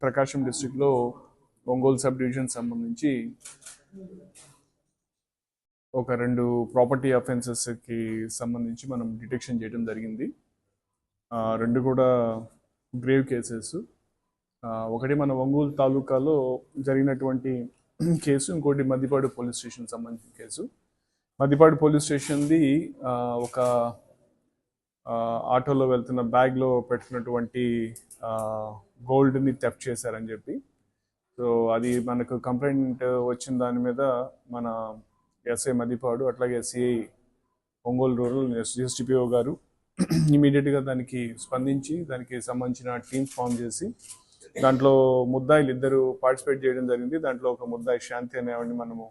ప్రకాశం డిస్ట్రిక్ట్లో Ongole sub division సంబంధించి ఒక 2 ప్రాపర్టీ అఫెన్సెస్కి సంబంధించి మనం డిటెక్షన్ చేయడం జరిగింది. 2 కూడా గ్రేవ్ కేసెస్. ఒకటి మన ఒంగోలు తాలూకాలో జరిగినటువంటి కేసు, ఇంకోటి మద్దిపాడు పోలీస్ స్టేషన్ సంబంధించిన కేసు. మద్దిపాడు పోలీస్ స్టేషన్ది ఒక ఆటోలో వెళ్తున్న బ్యాగ్లో పెట్టుకున్నటువంటి గోల్డ్ని థెఫ్ట్ చేశారని చెప్పి, సో అది మనకు కంప్లైంట్ వచ్చిన దాని మీద మన ఎస్ఐ మద్దిపాడు అట్లాగే సిఐ ఒంగోలు రూరల్ ఎస్డిపిఓ గారు ఇమీడియట్గా దానికి స్పందించి దానికి సంబంధించిన టీమ్ ఫామ్ చేసి దాంట్లో ముద్దాయిలు 2 పార్టిసిపేట్ చేయడం జరిగింది. దాంట్లో ఒక ముద్దాయి శాంతి అనే ఆవిడని మనము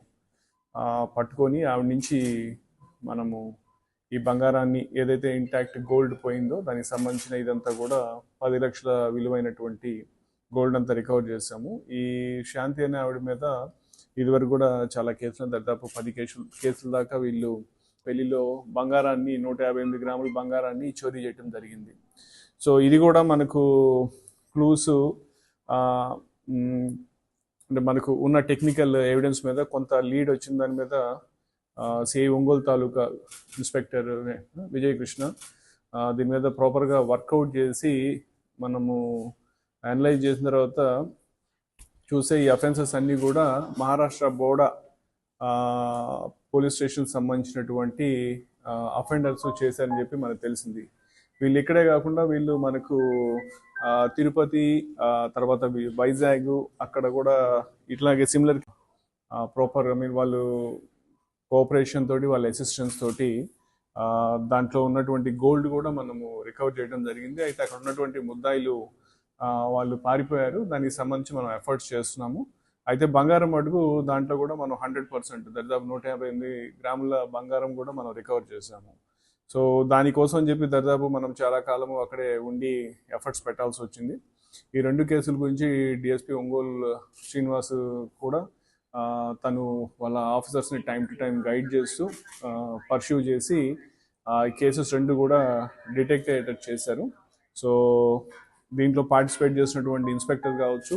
పట్టుకొని ఆవిడ నుంచి మనము ఈ బంగారాన్ని ఏదైతే ఇంటాక్ట్ గోల్డ్ పోయిందో దానికి సంబంధించిన ఇదంతా కూడా 10 లక్షల విలువైనటువంటి గోల్డ్ అంతా రికవర్ చేసాము. ఈ శాంతి అనే ఆవిడ మీద ఇదివరకు కూడా చాలా కేసులు, దాదాపు 10 కేసుల దాకా వీళ్ళు పెళ్లిలో బంగారాన్ని 158 గ్రాముల బంగారాన్ని చోరీ చేయడం జరిగింది. సో ఇది కూడా మనకు క్లూస్, అంటే మనకు ఉన్న టెక్నికల్ ఎవిడెన్స్ మీద కొంత లీడ్ వచ్చిన దాని మీద సిఐ ఒంగోలు తాలూకా ఇన్స్పెక్టర్ విజయ్ కృష్ణ దీని మీద ప్రాపర్గా వర్కౌట్ చేసి మనము అనలైజ్ చేసిన తర్వాత చూసే ఈ అఫెన్సెస్ అన్నీ కూడా మహారాష్ట్ర బోడా పోలీస్ స్టేషన్ సంబంధించినటువంటి అఫెండర్స్ చేశారని చెప్పి మనకు తెలిసింది. వీళ్ళు ఇక్కడే కాకుండా వీళ్ళు మనకు తిరుపతి, తర్వాత వైజాగ్ అక్కడ కూడా ఇట్లాగే సిమిలర్ ప్రాపర్ వాళ్ళు కోఆపరేషన్ తోటి, వాళ్ళ అసిస్టెన్స్ తోటి దాంట్లో ఉన్నటువంటి గోల్డ్ కూడా మనము రికవర్ చేయడం జరిగింది. అయితే అక్కడ ఉన్నటువంటి ముద్దాయిలు వాళ్ళు పారిపోయారు. దానికి సంబంధించి మనం ఎఫర్ట్స్ చేస్తున్నాము. అయితే బంగారం అడుగు దాంట్లో కూడా మనం 100% దాదాపు 158 గ్రాముల బంగారం కూడా మనం రికవర్ చేసాము. సో దానికోసం చెప్పి దాదాపు మనం చాలా కాలము అక్కడే ఉండి ఎఫర్ట్స్ పెట్టాల్సి వచ్చింది. ఈ 2 కేసుల గురించి డిఎస్పీ ఒంగోలు శ్రీనివాస్ కూడా తను వాళ్ళ ఆఫీసర్స్ని టైం టు టైం గైడ్ చేస్తూ పర్స్యూ చేసి ఈ కేసెస్ 2 కూడా డిటెక్ట్ అయ్యేటట్టు చేశారు. సో దీంట్లో పార్టిసిపేట్ చేసినటువంటి ఇన్స్పెక్టర్ కావచ్చు,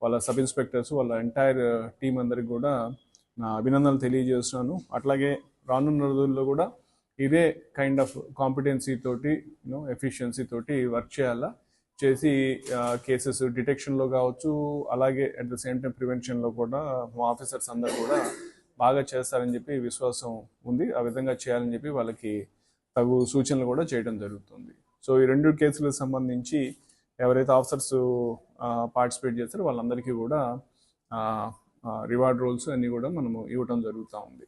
వాళ్ళ సబ్ ఇన్స్పెక్టర్స్, వాళ్ళ ఎంటైర్ టీం అందరికి కూడా నా అభినందనలు తెలియజేస్తున్నాను. అట్లాగే రానున్న రోజుల్లో కూడా ఇదే కైండ్ ఆఫ్ కాంపిటెన్సీ తోటి, ఎఫిషియన్సీ తోటి వర్క్ చేసి కేసెస్ డిటెక్షన్లో కావచ్చు, అలాగే అట్ ద సేమ్ టైం ప్రివెన్షన్లో కూడా మా ఆఫీసర్స్ అందరూ కూడా బాగా చేస్తారని చెప్పి విశ్వాసం ఉంది. ఆ విధంగా చేయాలని చెప్పి వాళ్ళకి తగు సూచనలు కూడా చేయడం జరుగుతుంది. సో ఈ 2 కేసులకు సంబంధించి ఎవరైతే ఆఫీసర్స్ పార్టిసిపేట్ చేస్తారో వాళ్ళందరికీ కూడా రివార్డ్ రోల్స్ అన్నీ కూడా మనము ఇవ్వటం జరుగుతూ ఉంది.